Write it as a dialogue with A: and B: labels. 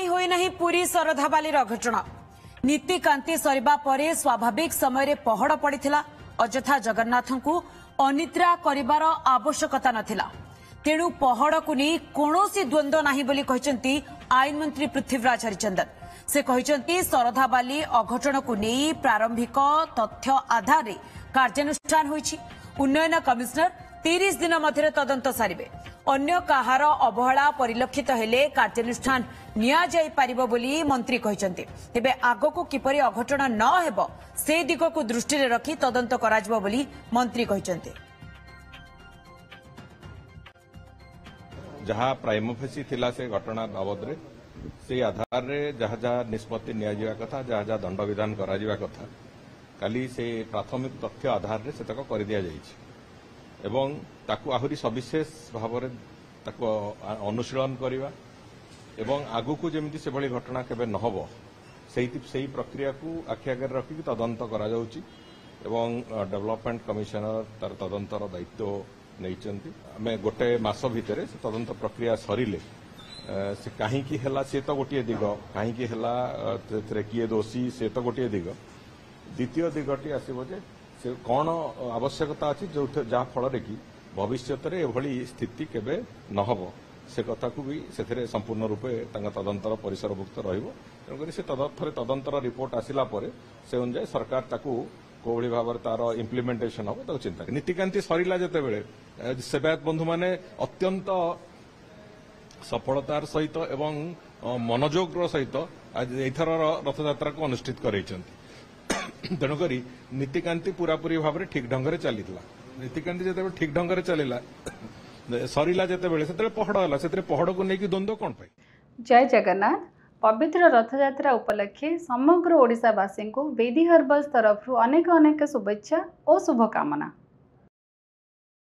A: होई नहीं पुरी सरधाबालीर घटना नीतिकांति सरिबा परे स्वाभाविक समय रे पहड़ पड़िथिला अଯଥା जगन्नाथଙ୍କୁ अनिद्रा करिवार आवश्यकता नथिला तेणु पहड़ को नहीं कौनसी द्वंद्व नहीं बोली कहचंती आईन मंत्री पृथ्वीराज हरिचंदन से कहचंती सरधाबाली अघटन को नहीं प्रारंभिक तथ्य आधार रे कार्यानुष्ठान होईछि उन्नयन कमिशनर 30 दिन मध्य तदंत सारिबे अन्य कहार अवहेला परिलक्षित हेले कार्यानुष्ठान निया जाई पारिबो बोली मंत्री कहचंती तेबे आगको किपरि अघटन न हेबो से दिग को दृष्टि रे रखी तदंत कराजिबो बोली मंत्री कहचंती
B: जहाँ प्राइमोफेसी थिला से घटना बाबद रे से आधार रे जहाँ जहाँ निष्पत्ति निया जिवा कथा जहाँ जहाँ दंड विधान करा जिवा कथा काली से प्राथमिक तथ्य आधार रे से तक कर दिया जाइछि एवं ताकू आहुरी सविशेष भाव में ताकू अनुशीलन करवा एवं आगु जमी से भली घटना केबे न हबो सेही प्रक्रिया को आखि आगे रखिक तदंत करा जाउछि एवं डेवलपमेंट कमिशनर तार तदंतर दायित्व नहीं आमे गोटे मास भितर से तदंत प्रक्रिया सरिले से कहीं है सी तो गोटे दिग कहीं है किए दोषी से तो गोटे दिग द्वितीय दिगटी आसब जे से कौन आवश्यकता अच्छी जो जहाँ फल कि भविष्य में एभली स्थिति केबे न हबो से कथा को भी से संपूर्ण रूपे तदंतर परिसरभुक्त रही से तदंतर रिपोर्ट आसिला परे से अनुसार सरकार ताकू कोभली भाव तार इम्प्लीमेंटेशन हम तो चिंता नीतिकांति सरिला जेते बेले सेवायत बंधु माने अत्यंत सफलतार सहित एवं मनोयोग सहित आज एथर रथयात्रा को अनुष्ठित करैछंती तेणुक नीतिकांति पूरापूरी भाव में ठीक ढंग से चली नीतिकांति जो ठीक ढंग से चलला सरिला जेते बेले से पहड़ है से पहड़ को लेकिन द्वंद्व कौन पाई।
C: जय जगन्नाथ पवित्र रथयात्रा उपलक्षे समग्र ओडिशावासी को वेदी हर्बल्स तरफ अनेक अनेक शुभेच्छा और शुभकामना।